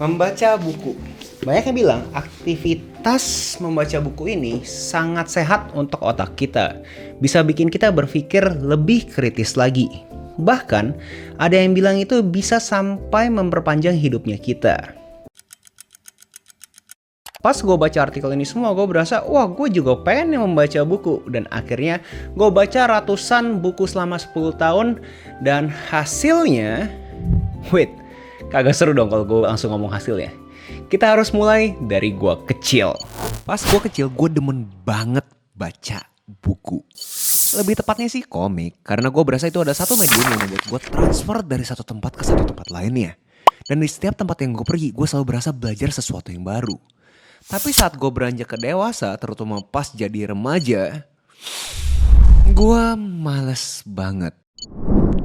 Membaca buku. Banyak yang bilang aktivitas membaca buku ini sangat sehat untuk otak kita. Bisa bikin kita berpikir lebih kritis lagi. Bahkan ada yang bilang itu bisa sampai memperpanjang hidupnya kita. Pas gue baca artikel ini semua, gue berasa, wah gue juga pengen membaca buku. Dan akhirnya gue baca ratusan buku selama 10 tahun. Dan hasilnya, kagak seru dong kalau gue langsung ngomong hasilnya. Kita harus mulai dari gue kecil. Pas gue kecil, gue demen banget baca buku. Lebih tepatnya sih komik. Karena gue berasa itu ada satu medium yang membuat gue transfer dari satu tempat ke satu tempat lainnya. Dan di setiap tempat yang gue pergi, gue selalu berasa belajar sesuatu yang baru. Tapi saat gue beranjak ke dewasa, terutama pas jadi remaja, gue males banget.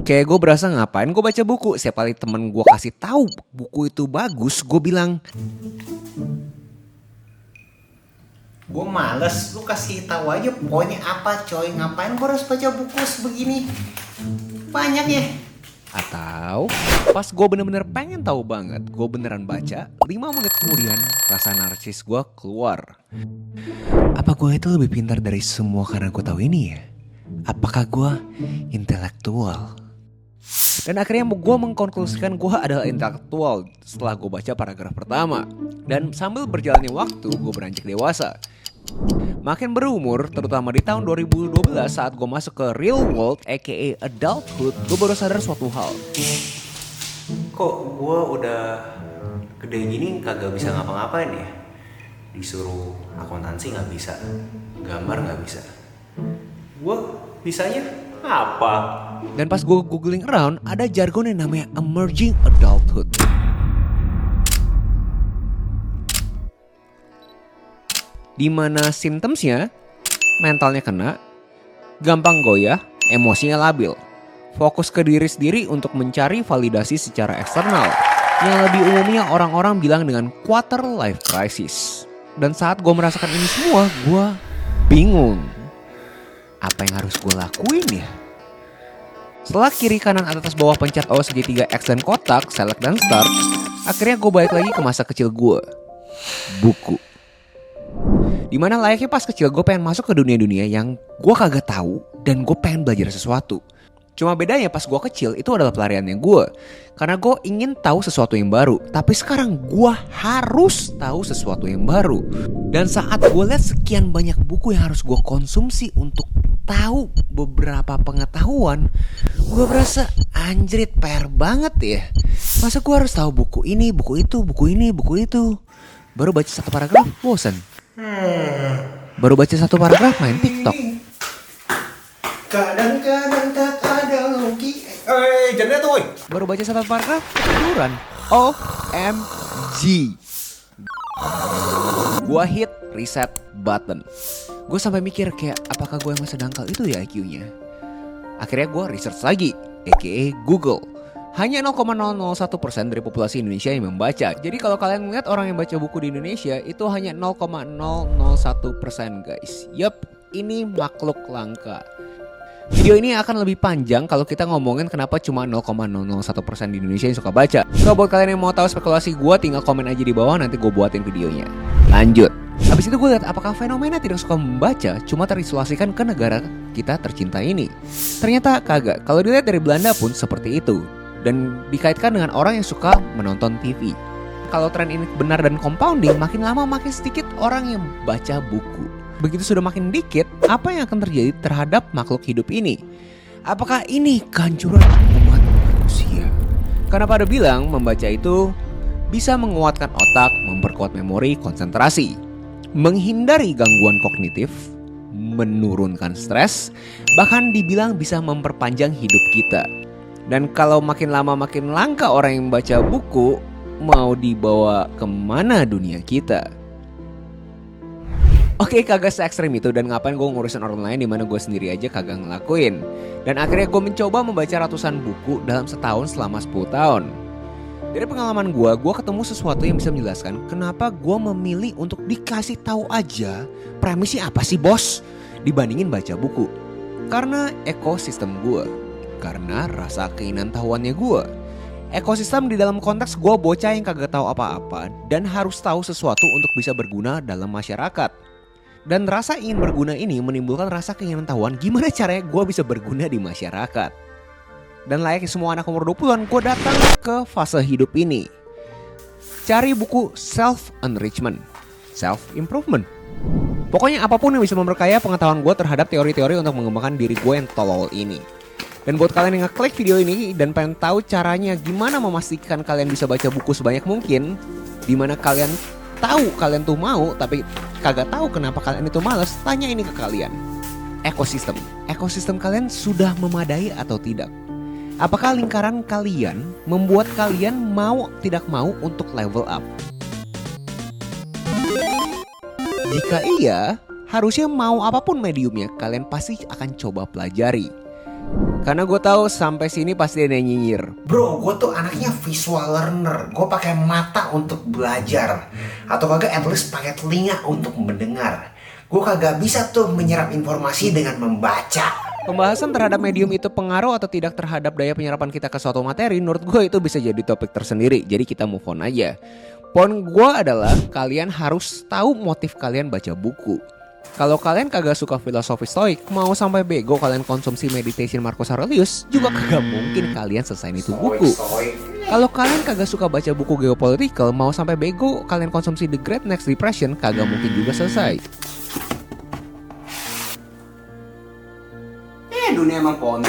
Kayak gue berasa ngapain gue baca buku. Setiap kali temen gue kasih tahu buku itu bagus, gue bilang, gue males, lu kasih tahu aja pokoknya apa coy. Ngapain gue harus baca buku sebegini banyak ya. Atau pas gue bener-bener pengen tahu banget, gue beneran baca, 5 menit kemudian rasa narsis gue keluar. Apa gue itu lebih pintar dari semua karena gue tahu ini ya? Apakah gue intelektual? Dan akhirnya gue mengkonklusikan gue adalah intelektual setelah gue baca paragraf pertama. Dan sambil berjalannya waktu, gue beranjak dewasa. Makin berumur, terutama di tahun 2012 saat gue masuk ke real world aka adulthood, gue baru sadar suatu hal. Kok gue udah gede gini kagak bisa ngapa-ngapain ya? Disuruh akuntansi gak bisa, gambar gak bisa. Gue bisanya apa? Dan pas gue googling around, ada jargon yang namanya emerging adulthood. Dimana symptomsnya, mentalnya kena, gampang goyah, emosinya labil, fokus ke diri sendiri untuk mencari validasi secara eksternal, yang lebih umumnya orang-orang bilang dengan quarter life crisis. Dan saat gue merasakan ini semua, gue bingung. Apa yang harus gue lakuin ya? Setelah kiri kanan atas bawah pencet O segitiga X dan kotak, select dan start, akhirnya gue balik lagi ke masa kecil gue. Buku. Dimana layaknya pas kecil gue pengen masuk ke dunia-dunia yang gue kagak tahu dan gue pengen belajar sesuatu. Cuma bedanya pas gue kecil itu adalah pelariannya gue. Karena gue ingin tahu sesuatu yang baru. Tapi sekarang gue harus tahu sesuatu yang baru. Dan saat gue lihat sekian banyak buku yang harus gue konsumsi untuk tahu beberapa pengetahuan, gue berasa anjrit PR banget ya. Masa gue harus tahu buku ini, buku itu, buku ini, buku itu. Baru baca satu paragraf bosan. Baru baca satu paragraf main TikTok. Kadang-kadang tak ada lagi. Jangan tuh. Baru baca satu paragraf ketiduran. OMG. Gua hit reset button. Gue sampai mikir kayak apakah gue emang sedangkal itu ya IQ-nya. Akhirnya gue research lagi, aka Google. Hanya 0,001% dari populasi Indonesia yang membaca. Jadi kalau kalian melihat orang yang baca buku di Indonesia itu hanya 0,001% guys. Yup, ini makhluk langka. Video ini akan lebih panjang kalau kita ngomongin kenapa cuma 0,001% di Indonesia yang suka baca. So buat kalian yang mau tahu spekulasi gue, tinggal komen aja di bawah, nanti gue buatin videonya. Lanjut. Habis itu gue lihat apakah fenomena tidak suka membaca cuma terisolasikan ke negara kita tercinta ini. Ternyata kagak. Kalau dilihat dari Belanda pun seperti itu. Dan dikaitkan dengan orang yang suka menonton TV. Kalau tren ini benar dan compounding, makin lama makin sedikit orang yang baca buku. Begitu sudah makin dikit, apa yang akan terjadi terhadap makhluk hidup ini? Apakah ini kehancuran umat manusia? Karena pada bilang membaca itu bisa menguatkan otak, memperkuat memori, konsentrasi, menghindari gangguan kognitif, menurunkan stres, bahkan dibilang bisa memperpanjang hidup kita. Dan kalau makin lama makin langka orang yang baca buku, mau dibawa kemana dunia kita? Oke, kagak se-ekstrem itu, dan ngapain gue ngurusin orang lain dimana gue sendiri aja kagak ngelakuin. Dan akhirnya gue mencoba membaca ratusan buku dalam setahun selama 10 tahun. Dari pengalaman gue ketemu sesuatu yang bisa menjelaskan kenapa gue memilih untuk dikasih tahu aja premisnya apa sih bos, dibandingin baca buku. Karena ekosistem gue, karena rasa keingintahuannya gue. Ekosistem di dalam konteks gue bocah yang kagak tahu apa-apa dan harus tahu sesuatu untuk bisa berguna dalam masyarakat. Dan rasa ingin berguna ini menimbulkan rasa keingintahuan gimana caranya gue bisa berguna di masyarakat. Dan layaknya semua anak umur 20-an, gue datang ke fase hidup ini. Cari buku self-enrichment, self-improvement. Pokoknya apapun yang bisa memperkaya pengetahuan gue terhadap teori-teori untuk mengembangkan diri gue yang tolol ini. Dan buat kalian yang ngeklik video ini dan pengen tahu caranya gimana memastikan kalian bisa baca buku sebanyak mungkin, dimana kalian tahu kalian tuh mau tapi kagak tahu kenapa kalian itu males, tanya ini ke kalian. Ekosistem kalian sudah memadai atau tidak? Apakah lingkaran kalian membuat kalian mau tidak mau untuk level up? Jika iya, harusnya mau apapun mediumnya, kalian pasti akan coba pelajari. Karena gue tahu sampai sini pasti ada yang nyinyir. Bro, gue tuh anaknya visual learner. Gue pakai mata untuk belajar, atau kagak at least pakai telinga untuk mendengar. Gue kagak bisa tuh menyerap informasi dengan membaca. Pembahasan terhadap medium itu pengaruh atau tidak terhadap daya penyerapan kita ke suatu materi, menurut gue itu bisa jadi topik tersendiri. Jadi kita move on aja. Poin gue adalah kalian harus tahu motif kalian baca buku. Kalau kalian kagak suka filosofi stoik, mau sampai bego kalian konsumsi meditation Marcus Aurelius, juga kagak mungkin kalian selesai itu buku. Kalau kalian kagak suka baca buku geopolitical, mau sampai bego kalian konsumsi The Great Next Depression, kagak mungkin juga selesai. Dunia emang ponti.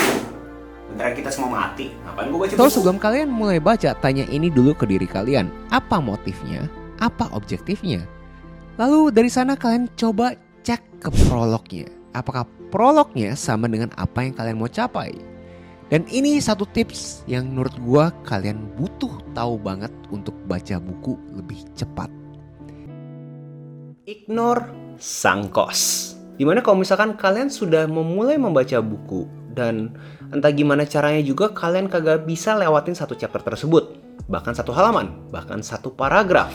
Beneran kita semua mati. Ngapain gue baca So buku? sebelum kalian mulai baca, tanya ini dulu ke diri kalian. Apa motifnya? Apa objektifnya? Lalu dari sana kalian coba cek ke prolognya. Apakah prolognya sama dengan apa yang kalian mau capai? Dan ini satu tips yang menurut gua kalian butuh tahu banget untuk baca buku lebih cepat. Ignore sunk cost. Dimana kalau misalkan kalian sudah memulai membaca buku dan entah gimana caranya juga kalian kagak bisa lewatin satu chapter tersebut, bahkan satu halaman, bahkan satu paragraf.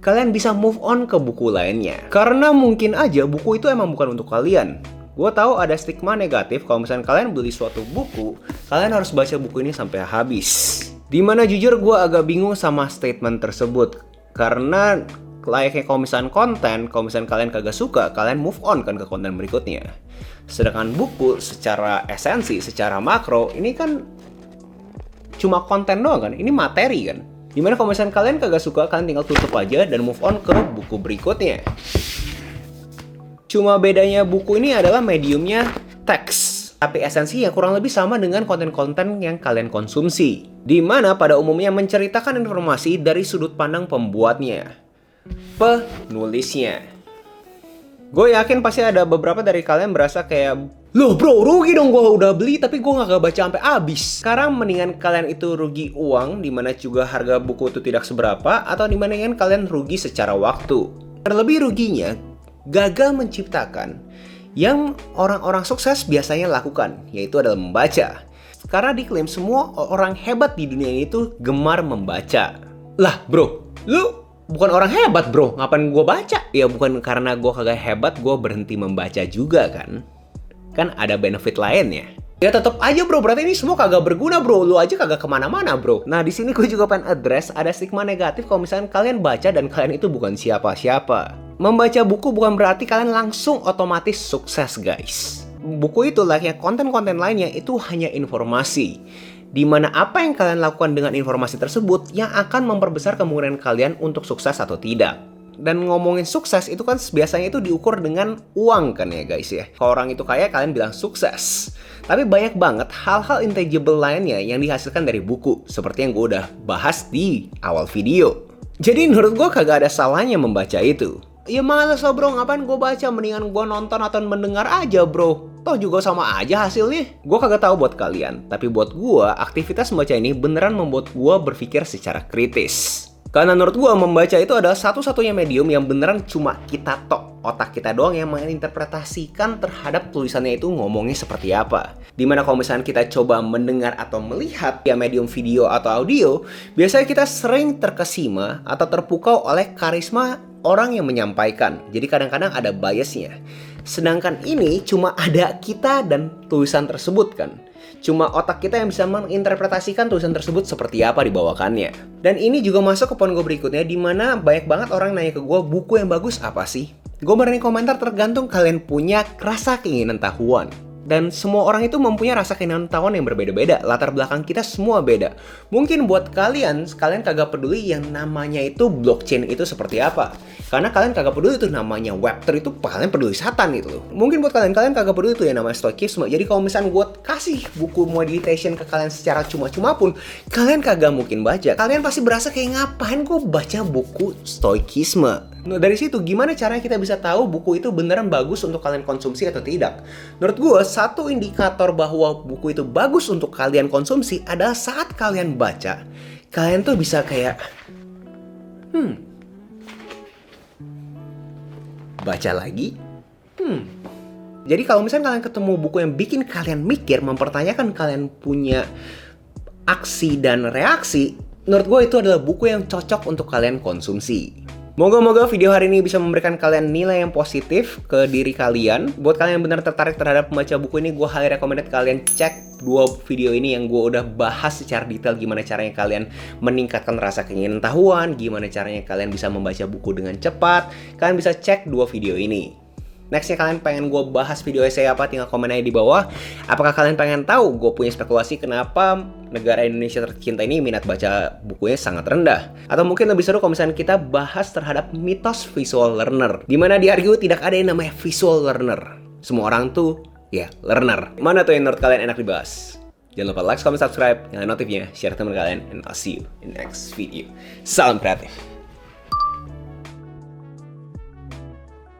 Kalian bisa move on ke buku lainnya. Karena mungkin aja buku itu emang bukan untuk kalian. Gue tahu ada stigma negatif kalau misalkan kalian beli suatu buku, kalian harus baca buku ini sampai habis. Dimana jujur gue agak bingung sama statement tersebut. Karena layaknya kalau misalkan konten, kalau misalkan kalian kagak suka, kalian move on kan ke konten berikutnya. Sedangkan buku secara esensi, secara makro, ini kan cuma konten doang kan, ini materi kan. Dimana kalau misalkan kalian kagak suka, kalian tinggal tutup aja dan move on ke buku berikutnya. Cuma bedanya buku ini adalah mediumnya teks, tapi esensinya kurang lebih sama dengan konten-konten yang kalian konsumsi. Dimana pada umumnya menceritakan informasi dari sudut pandang pembuatnya, penulisnya. Gue yakin pasti ada beberapa dari kalian berasa kayak, loh bro, rugi dong gue udah beli tapi gue gak baca sampai habis. Sekarang mendingan kalian itu rugi uang, dimana juga harga buku itu tidak seberapa, atau dimana kalian rugi secara waktu. Terlebih ruginya, gagal menciptakan yang orang-orang sukses biasanya lakukan, yaitu adalah membaca. Karena diklaim semua orang hebat di dunia ini tuh gemar membaca. Lah bro, lu bukan orang hebat bro, ngapain gue baca? Ya bukan karena gue kagak hebat gue berhenti membaca juga kan. Kan ada benefit lainnya. Ya tetap aja bro, berarti ini semua kagak berguna bro. Lu aja kagak kemana-mana bro. Nah di sini gue juga pengen address ada stigma negatif kalau misalnya kalian baca dan kalian itu bukan siapa-siapa. Membaca buku bukan berarti kalian langsung otomatis sukses guys. Buku itu layaknya konten-konten lainnya itu hanya informasi. Dimana apa yang kalian lakukan dengan informasi tersebut yang akan memperbesar kemungkinan kalian untuk sukses atau tidak. Dan ngomongin sukses itu kan biasanya itu diukur dengan uang kan ya guys ya. Kalau orang itu kaya kalian bilang sukses. Tapi banyak banget hal-hal intangible lainnya yang dihasilkan dari buku. Seperti yang gue udah bahas di awal video. Jadi menurut gue kagak ada salahnya membaca itu. Ya males lah bro, ngapain gue baca, mendingan gue nonton atau mendengar aja bro. Toh juga sama aja hasilnya. Gue kagak tahu buat kalian, tapi buat gue aktivitas membaca ini beneran membuat gue berpikir secara kritis. Karena menurut gue membaca itu adalah satu-satunya medium yang beneran cuma kita tok, otak kita doang yang menginterpretasikan terhadap tulisannya itu ngomongnya seperti apa. Dimana kalau misalnya kita coba mendengar atau melihat ya medium video atau audio, biasanya kita sering terkesima atau terpukau oleh karisma orang yang menyampaikan. Jadi kadang-kadang ada biasnya. Sedangkan ini cuma ada kita dan tulisan tersebut kan. Cuma otak kita yang bisa menginterpretasikan tulisan tersebut seperti apa dibawakannya. Dan ini juga masuk ke poin gue berikutnya, di mana banyak banget orang nanya ke gue, buku yang bagus apa sih? Gue berani komentar tergantung kalian punya rasa keinginan tahuan. Dan semua orang itu mempunyai rasa keinginan tahuan yang berbeda-beda. Latar belakang kita semua beda. Mungkin buat kalian kagak peduli yang namanya itu blockchain itu seperti apa. Karena kalian kagak peduli itu namanya Web3 itu kalian peduli setan gitu loh. Mungkin buat kalian kagak peduli itu yang namanya stoikisme. Jadi kalau misalnya gue kasih buku meditation ke kalian secara cuma-cuma pun, kalian kagak mungkin baca. Kalian pasti berasa kayak ngapain gue baca buku stoikisme. Nah, dari situ gimana caranya kita bisa tahu buku itu beneran bagus untuk kalian konsumsi atau tidak? Menurut gue, satu indikator bahwa buku itu bagus untuk kalian konsumsi adalah saat kalian baca, kalian tuh bisa kayak baca lagi. Jadi kalau misalnya kalian ketemu buku yang bikin kalian mikir, mempertanyakan kalian punya aksi dan reaksi, menurut gue itu adalah buku yang cocok untuk kalian konsumsi. Moga-moga video hari ini bisa memberikan kalian nilai yang positif ke diri kalian. Buat kalian yang benar tertarik terhadap membaca buku ini, gue highly recommended kalian cek 2 video ini yang gue udah bahas secara detail gimana caranya kalian meningkatkan rasa keinginan tahuan, gimana caranya kalian bisa membaca buku dengan cepat. Kalian bisa cek 2 video ini. Nextnya kalian pengen gue bahas video essay apa, tinggal komen aja di bawah. Apakah kalian pengen tahu gue punya spekulasi kenapa negara Indonesia tercinta ini minat baca bukunya sangat rendah? Atau mungkin lebih seru kalau misalnya kita bahas terhadap mitos visual learner, dimana di argue tidak ada yang namanya visual learner. Semua orang tuh ya learner. Mana tuh yang menurut kalian enak dibahas? Jangan lupa like, comment, subscribe, nyalain notifnya, share ke teman kalian, and I'll see you in the next video. Salam kreatif.